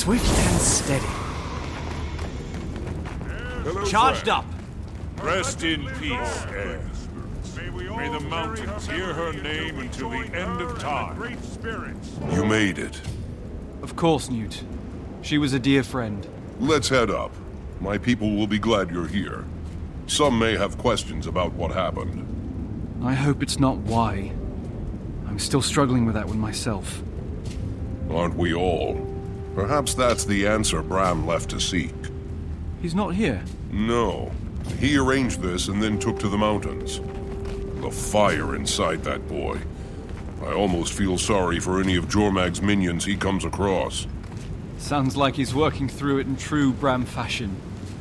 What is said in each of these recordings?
Swift and steady. Hello, Charged friend. up. Rest in peace, Air. May the mountains hear her name until the end of time. You made it. Of course, Newt. She was a dear friend. Let's head up. My people will be glad you're here. Some may have questions about what happened. I hope it's not why. I'm still struggling with that one myself. Aren't we all? Perhaps that's the answer Bram left to seek. He's not here. No. He arranged this and then took to the mountains. The fire inside that boy. I almost feel sorry for any of Jormag's minions he comes across. Sounds like he's working through it in true Bram fashion.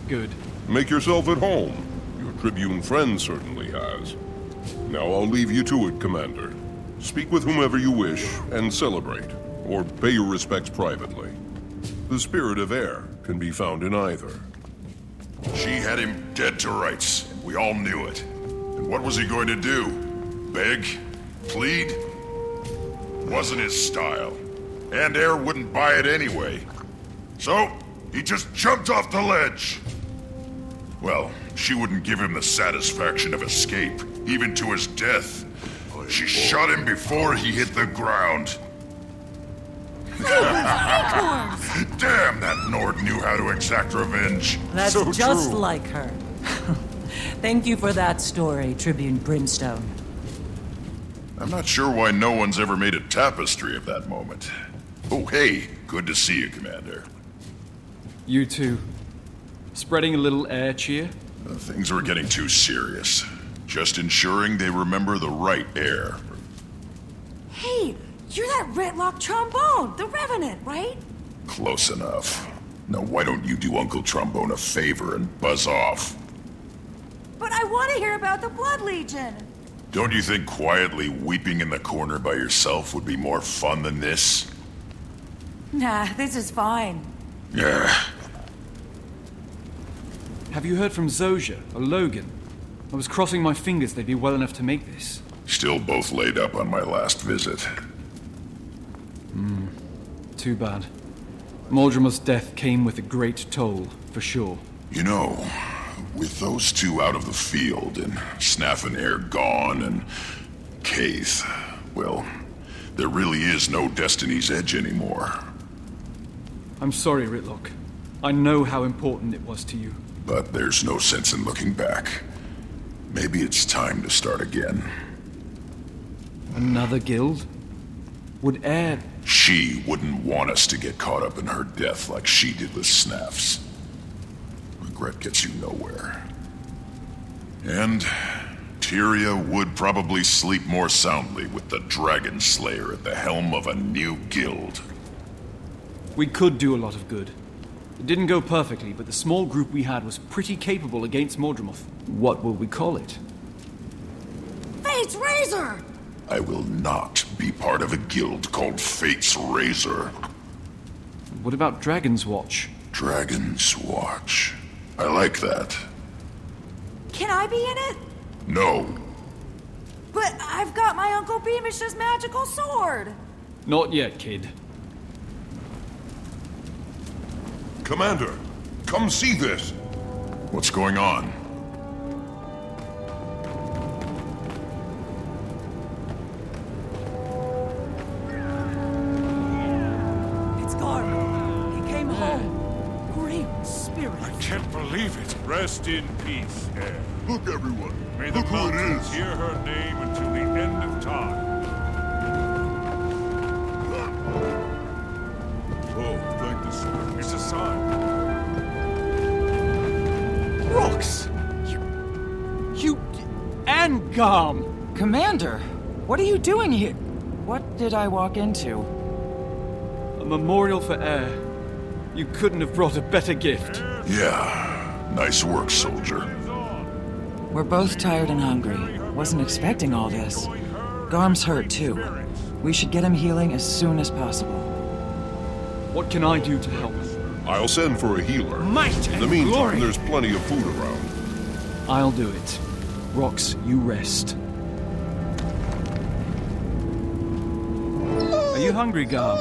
Good. Make yourself at home. Your Tribune friend certainly has. Now I'll leave you to it, Commander. Speak with whomever you wish and celebrate, or pay your respects privately. The spirit of air can be found in either. She had him dead to rights, and we all knew it. And what was he going to do? Beg? Plead? Wasn't his style. And Air wouldn't buy it anyway. So, he just jumped off the ledge. Well, she wouldn't give him the satisfaction of escape, even to his death. She shot him before he hit the ground. Damn, that Nord knew how to exact revenge. That's So just true. like her. Thank you for that story, Tribune Brimstone. I'm not sure why no one's ever made a tapestry of that moment. Oh, hey, good to see you, Commander. You too. Spreading a little air cheer? Things were getting too serious. Just ensuring they remember the right Air. Hey, you're that Retlock trombone, the Revenant, right? Close enough. Now why don't you do Uncle Trombone a favor and buzz off? But I want to hear about the Blood Legion. Don't you think quietly weeping in the corner by yourself would be more fun than this? Nah, this is fine. Yeah. Have you heard from Zojia or Logan? I was crossing my fingers they'd be well enough to make this. Still both laid up on my last visit. Too bad. Mordremoth's death came with a great toll, for sure. You know, with those two out of the field, and Snaff and Air gone, and Kaith, well, there really is no Destiny's Edge anymore. I'm sorry, Ritlock. I know how important it was to you. But there's no sense in looking back. Maybe it's time to start again. Another guild? Would Air... She wouldn't want us to get caught up in her death like she did with Snaff's. Regret gets you nowhere. And Tyria would probably sleep more soundly with the Dragon Slayer at the helm of a new guild. We could do a lot of good. It didn't go perfectly, but the small group we had was pretty capable against Mordremoth. What will we call it? Fate's Razor! I will not be part of a guild called Fate's Razor. What about Dragon's Watch? Dragon's Watch. I like that. Can I be in it? No. But I've got my Uncle Beamish's magical sword! Not yet, kid. Commander, come see this! What's going on? It's Garm. He came home. Great spirit. I can't believe it. Rest in peace, Air. Look, everyone. May the mountains hear her name until the end of time. Oh, thank the Sword. It's a sign. Rox! You... and Garm! Commander, what are you doing here? What did I walk into? A memorial for Air. You couldn't have brought a better gift. Yeah. Nice work, soldier. We're both tired and hungry. Wasn't expecting all this. Garm's hurt too. We should get him healing as soon as possible. What can I do to help? I'll send for a healer. Might In the and meantime, glory. there's plenty of food around. I'll do it. Rox, you rest. Are you hungry, Garm?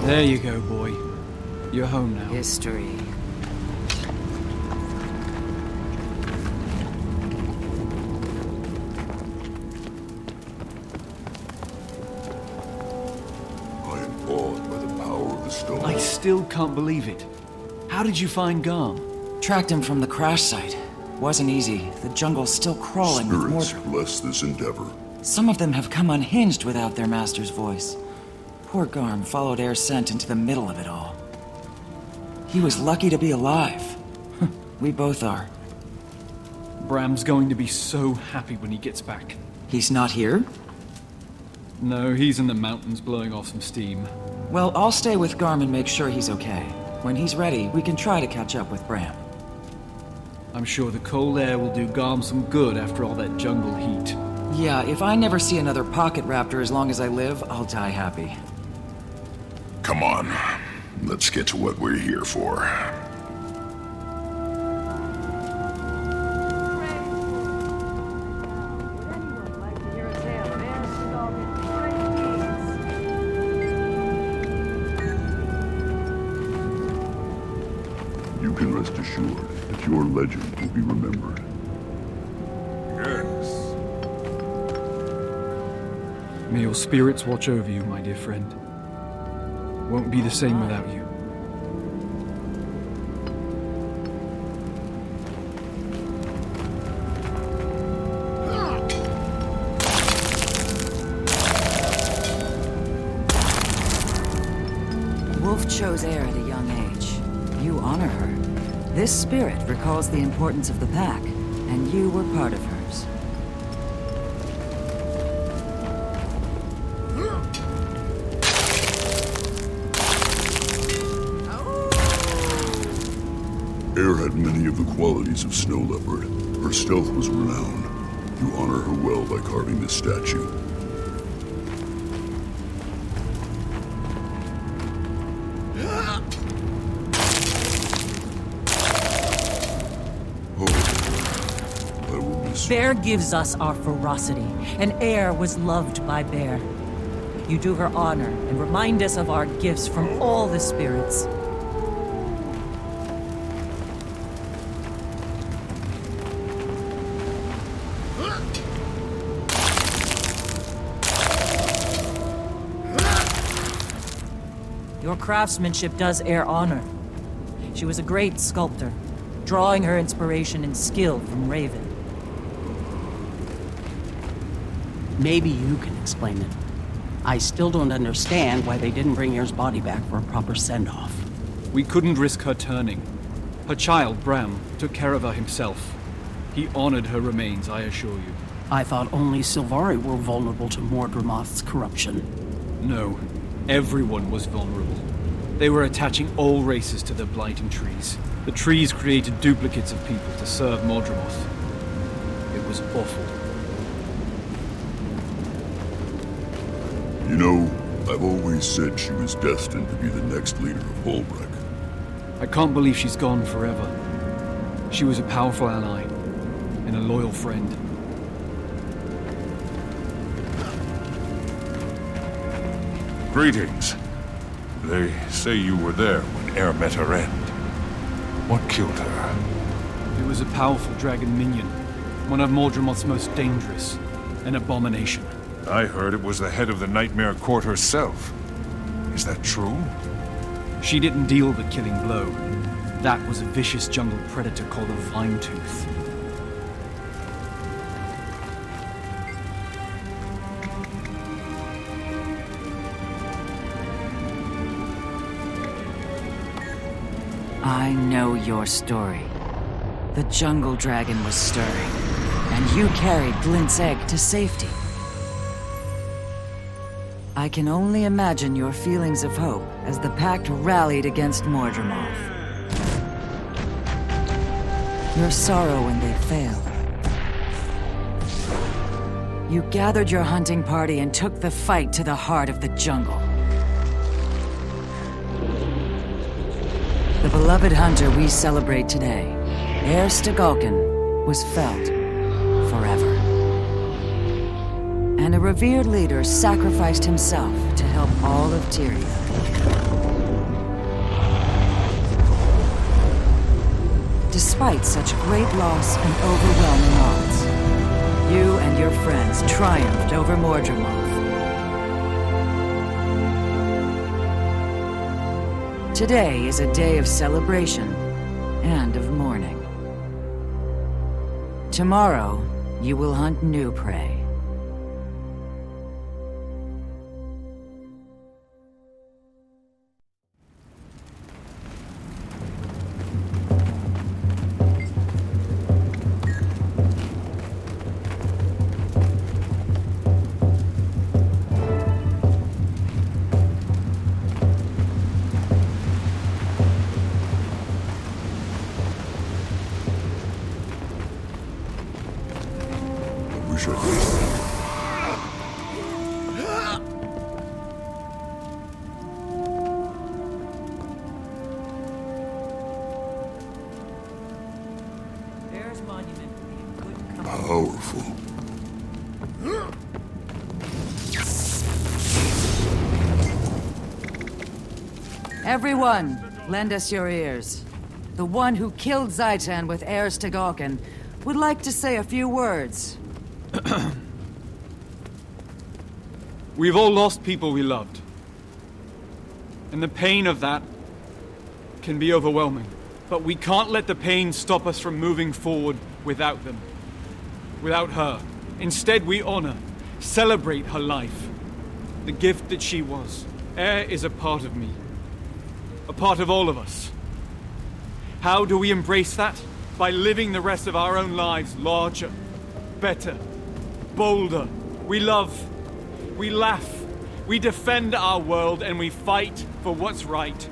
There you go, boy. You're home now. History. I am awed by the power of the stone. I still can't believe it. How did you find Garm? Tracked him from the crash site. Wasn't easy. The jungle's still crawling with Spirits Mordred. bless this endeavor. Some of them have come unhinged without their master's voice. Poor Garm followed Air's scent into the middle of it all. He was lucky to be alive. We both are. Bram's going to be so happy when he gets back. He's not here? No, he's in the mountains blowing off some steam. Well, I'll stay with Garm and make sure he's okay. When he's ready, we can try to catch up with Bram. I'm sure the cold air will do Garm some good after all that jungle heat. Yeah, if I never see another pocket raptor as long as I live, I'll die happy. Come on. Let's get to what we're here for. You can rest assured that your legend will be remembered. Yes. May your spirits watch over you, my dear friend. Won't be the same without you. Wolf chose Air at a young age. You honor her. This spirit recalls the importance of the pack, and you were part of hers. Air had many of the qualities of Snow Leopard. Her stealth was renowned. You honor her well by carving this statue. Oh, I will miss you. Bear gives us our ferocity, and Air was loved by Bear. You do her honor and remind us of our gifts from all the spirits. Your craftsmanship does Air honor. She was a great sculptor, drawing her inspiration and skill from Raven. Maybe you can explain it. I still don't understand why they didn't bring Air's body back for a proper send-off. We couldn't risk her turning. Her child, Bram, took care of her himself. He honored her remains, I assure you. I thought only Sylvari were vulnerable to Mordramoth's corruption. No, everyone was vulnerable. They were attaching all races to their blighting trees. The trees created duplicates of people to serve Mordramoth. It was awful. You know, I've always said she was destined to be the next leader of Holbrook. I can't believe she's gone forever. She was a powerful ally and a loyal friend. Greetings. They say you were there when Air met her end. What killed her? It was a powerful dragon minion, one of Mordramoth's most dangerous, an abomination. I heard it was the head of the Nightmare Court herself. Is that true? She didn't deal the killing blow. That was a vicious jungle predator called a Vine-Tooth. I know your story. The jungle dragon was stirring, and you carried Glint's egg to safety. I can only imagine your feelings of hope as the pact rallied against Mordramoth. Your sorrow when they failed. You gathered your hunting party and took the fight to the heart of the jungle. The beloved hunter we celebrate today, Air Stegolken, was felt forever. And a revered leader sacrificed himself to help all of Tyria. Despite such great loss and overwhelming odds, you and your friends triumphed over Mordremoth. Today is a day of celebration and of mourning. Tomorrow, you will hunt new prey. Bear's monument will be a good company. Powerful. Everyone, lend us your ears. The one who killed Zaitan with heirs to Gawken would like to say a few words. We've all lost people we loved. And the pain of that can be overwhelming. But we can't let the pain stop us from moving forward without them. Without her. Instead, we honor, celebrate her life. The gift that she was. Air is a part of me. A part of all of us. How do we embrace that? By living the rest of our own lives larger, better, bolder. We love, we laugh, we defend our world, and we fight for what's right.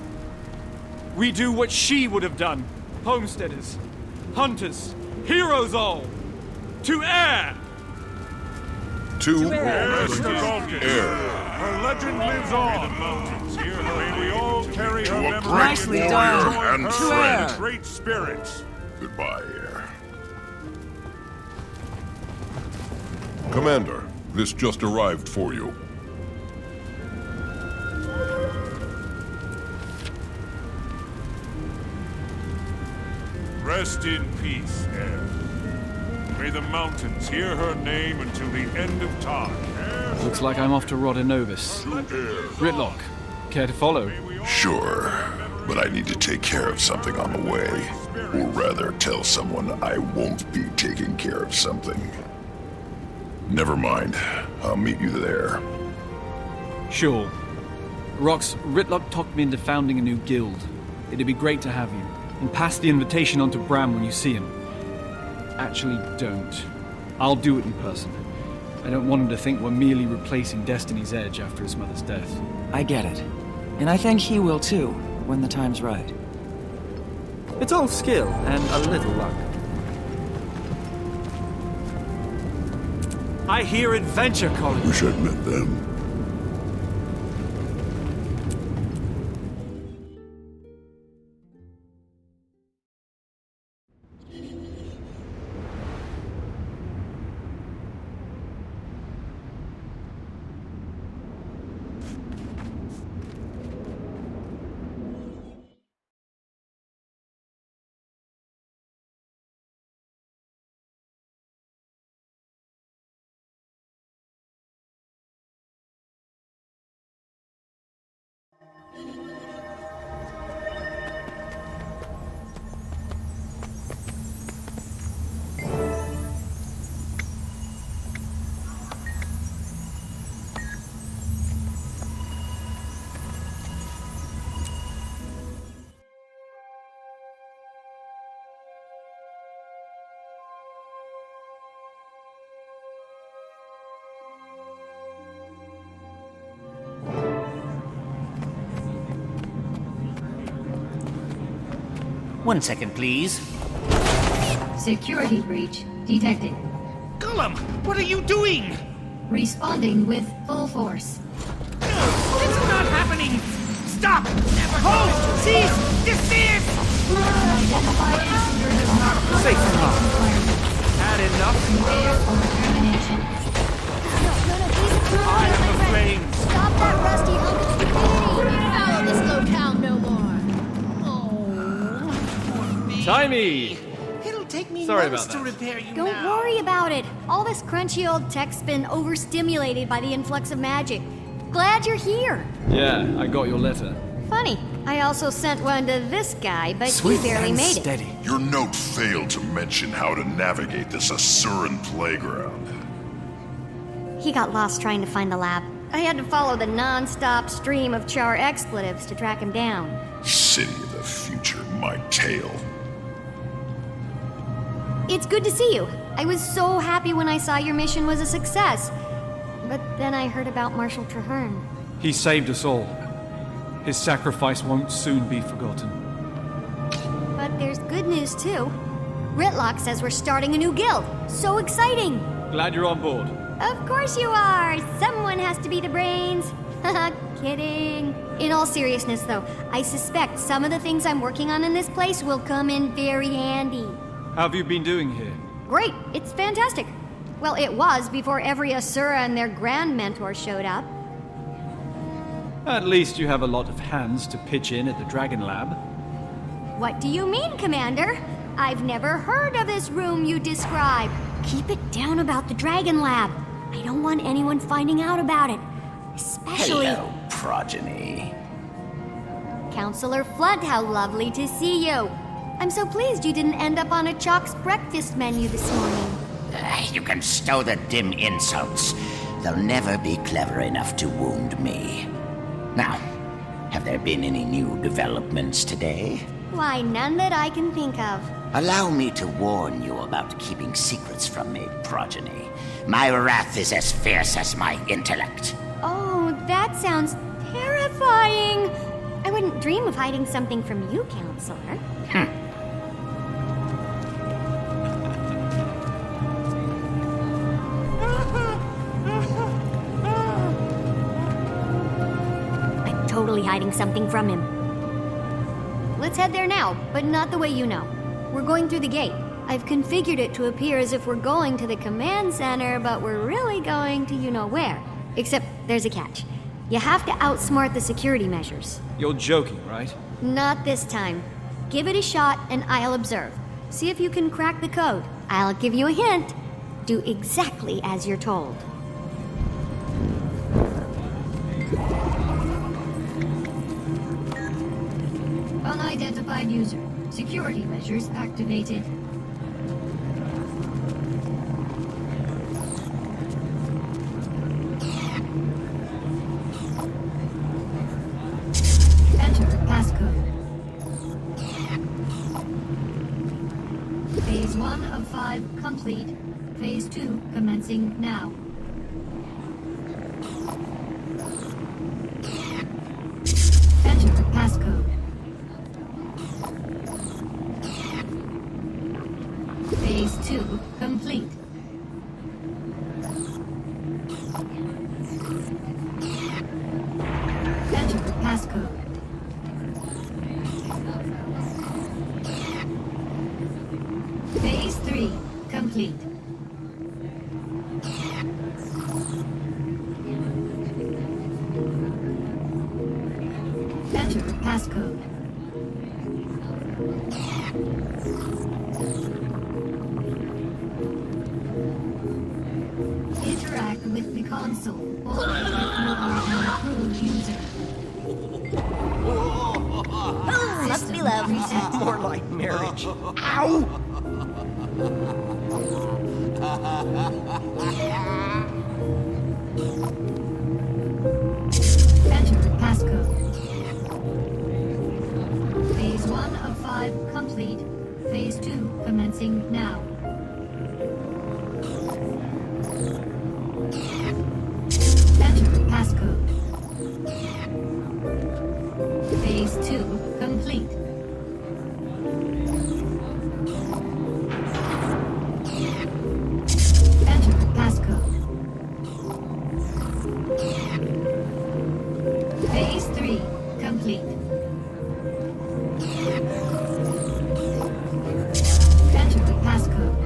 We do what she would have done. Homesteaders, hunters, heroes all. To Air! To Heirs to Air. Gawken. Her legend lives on. The mountains hear her. May we all carry To her a memory. great Nicely warrior done. and To friend. Air. Great spirits. Goodbye, Air. Commander, this just arrived for you. Rest in peace, Air. May the mountains hear her name until the end of time. Looks like I'm off to Rodanovis. Gritlock, care to follow? Sure, but I need to take care of something on the way. Or rather, tell someone I won't be taking care of something. Never mind. I'll meet you there. Sure. Rox, Ritlock talked me into founding a new guild. It'd be great to have you. And pass the invitation on to Bram when you see him. Actually, don't. I'll do it in person. I don't want him to think we're merely replacing Destiny's Edge after his mother's death. I get it. And I think he will too, when the time's right. It's all skill and a little luck. I hear adventure, Colin. Wish I'd met them. One second, please. Security breach detected. Gollum, what are you doing? Responding with full force. It's not happening! Stop! Never hold! Cease! Desist! Unidentified intruder does not Safe from harm. Had enough? Prepare for termination. I am the flames! Stop that rusty hunk of stupidity! Foul this locale no more! Timey! Sorry about to that. repair you Don't now. worry about it. All this crunchy old tech's been overstimulated by the influx of magic. Glad you're here. Yeah, I got your letter. Funny, I also sent one to this guy, but he barely made it. Your note failed to mention how to navigate this Asuran playground. He got lost trying to find the lab. I had to follow the non-stop stream of char expletives to track him down. City of the future, my tail. It's good to see you. I was so happy when I saw your mission was a success. But then I heard about Marshal Traherne. He saved us all. His sacrifice won't soon be forgotten. But there's good news too. Ritlock says we're starting a new guild. So exciting! Glad you're on board. Of course you are! Someone has to be the brains. Haha, kidding. In all seriousness though, I suspect some of the things I'm working on in this place will come in very handy. How have you been doing here? Great, it's fantastic. Well, it was before every Asura and their grand mentor showed up. At least you have a lot of hands to pitch in at the Dragon Lab. What do you mean, Commander? I've never heard of this room you describe. Keep it down about the Dragon Lab. I don't want anyone finding out about it. Especially... Hello, progeny. Counselor Flood, how lovely to see you. I'm so pleased you didn't end up on a Chalk's breakfast menu this morning. You can stow the dim insults. They'll never be clever enough to wound me. Now, have there been any new developments today? Why, none that I can think of. Allow me to warn you about keeping secrets from me, progeny. My wrath is as fierce as my intellect. Oh, that sounds terrifying. I wouldn't dream of hiding something from you, Counselor. I'm totally hiding something from him. Let's head there now, but not the way you know. We're going through the gate. I've configured it to appear as if we're going to the command center, but we're really going to you-know-where. Except there's a catch. You have to outsmart the security measures. You're joking, right? Not this time. Give it a shot and I'll observe. See if you can crack the code. I'll give you a hint. Do exactly as you're told. Unidentified user. Security measures activated. Enter passcode. Phase 1 of 5 complete. Phase 2 commencing now. Enter passcode. Phase 2 complete. Enter passcode. Phase 3 complete. Enter passcode. Interact with the console. Only with an approved user. Must be love. More like marriage. Enter passcode. Phase 1 of 5 complete. Phase 2 commencing now. Enter passcode. Phase 2 complete. Enter passcode. Phase 3 complete. Enter passcode.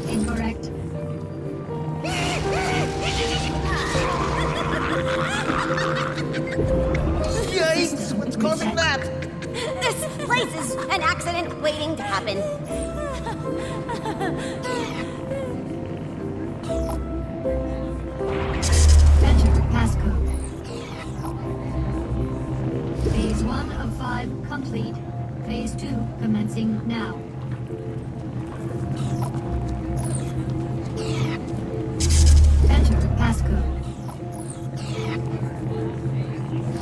Incorrect. Yikes! What's causing that? This place is an accident waiting to happen. Enter passcode. Phase 1 of 5 complete. Phase 2 commencing now. Enter passcode.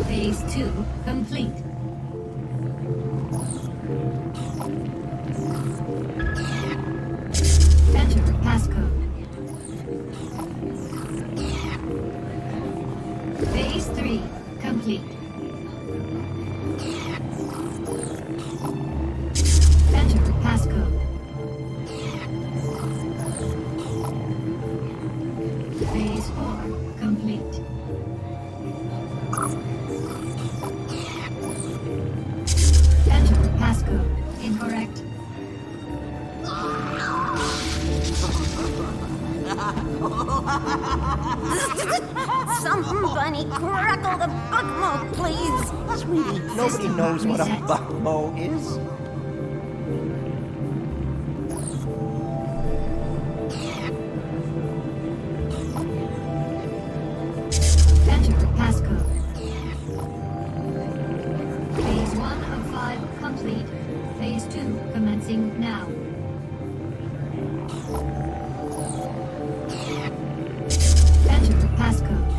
Phase 2 complete. Enter passcode. Phase 3 complete. Enter passcode. Phase 4 complete. Enter passcode. Incorrect. Somebody crackle the buckmo, please. Sweetie, nobody knows what a buckmo is. Enter passcode. Phase 1 of 5 complete. Phase 2 commencing now. Enter passcode.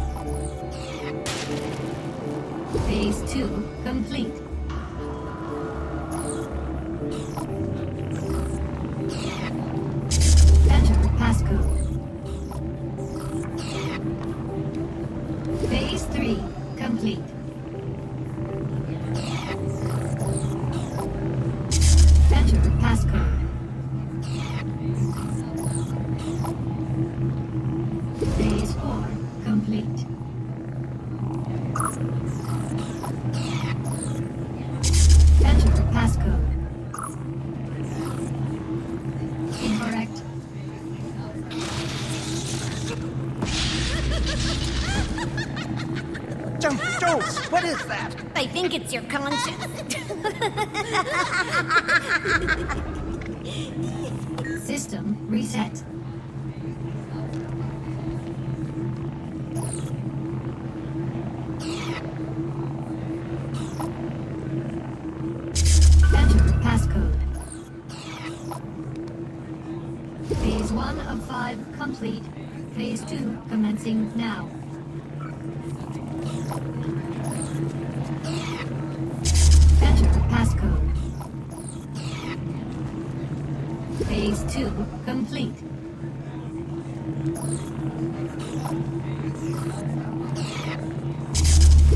Phase 2 complete. Enter passcode. Phase 3 complete. Enter passcode. Phase 4 complete. Enter passcode. Incorrect. Jones, what is that? I think it's your conscience. System reset. Enter passcode. Phase 1 of 5 complete. Phase 2 commencing now. Enter passcode. Phase 2 complete.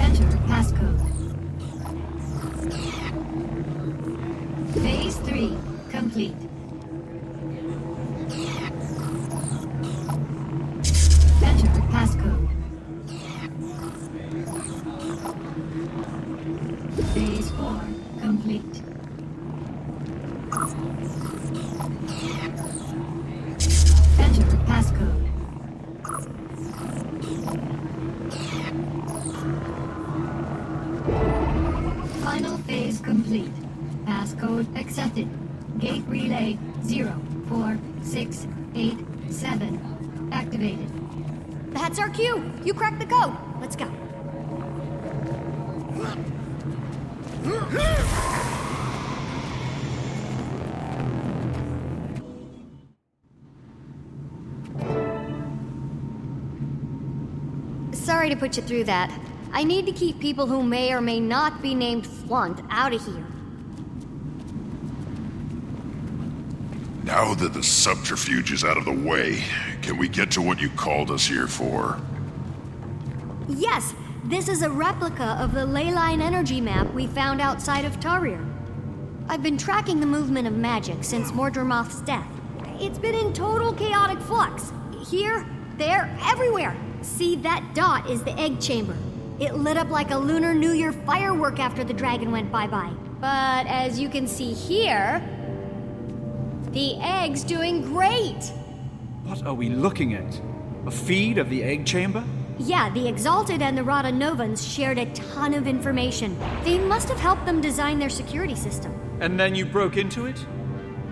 Enter passcode. Phase 3 complete. Enter passcode. Phase 4 complete. Enter passcode. Final phase complete. Passcode accepted. Gate relay 04687 activated. That's our cue. You cracked the code. Let's go. Sorry to put you through that. I need to keep people who may or may not be named Flunt out of here. Now that the subterfuge is out of the way, can we get to what you called us here for? Yes, this is a replica of the leyline energy map we found outside of Tarir. I've been tracking the movement of magic since Mordremoth's death. It's been in total chaotic flux. Here, there, everywhere. See, that dot is the egg chamber. It lit up like a Lunar New Year firework after the dragon went bye-bye. But as you can see here, the egg's doing great. What are we looking at? A feed of the egg chamber? Yeah, the Exalted and the ROTANUvans shared a ton of information. They must have helped them design their security system. And then you broke into it?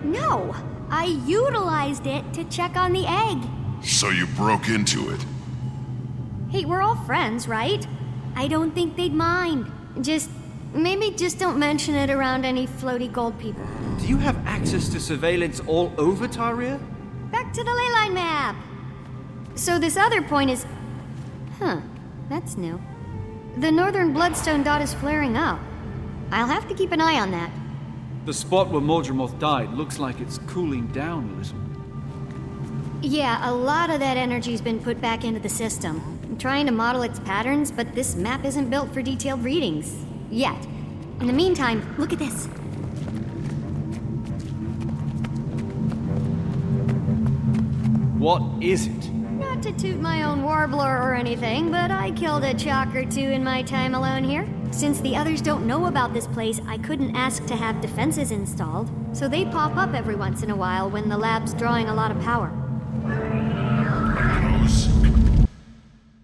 No, I utilized it to check on the egg. So you broke into it. Hey, we're all friends, right? I don't think they'd mind. Maybe just don't mention it around any floaty gold people. Do you have access to surveillance all over Taria? Back to the leyline map. So this other point is... Huh, that's new. The northern bloodstone dot is flaring up. I'll have to keep an eye on that. The spot where Mordremoth died looks like it's cooling down a little. Yeah, a lot of that energy's been put back into the system. I'm trying to model its patterns, but this map isn't built for detailed readings. Yet. In the meantime, look at this. What is it? Not to toot my own warbler or anything, but I killed a chalk or two in my time alone here. Since the others don't know about this place, I couldn't ask to have defenses installed, so they pop up every once in a while when the lab's drawing a lot of power.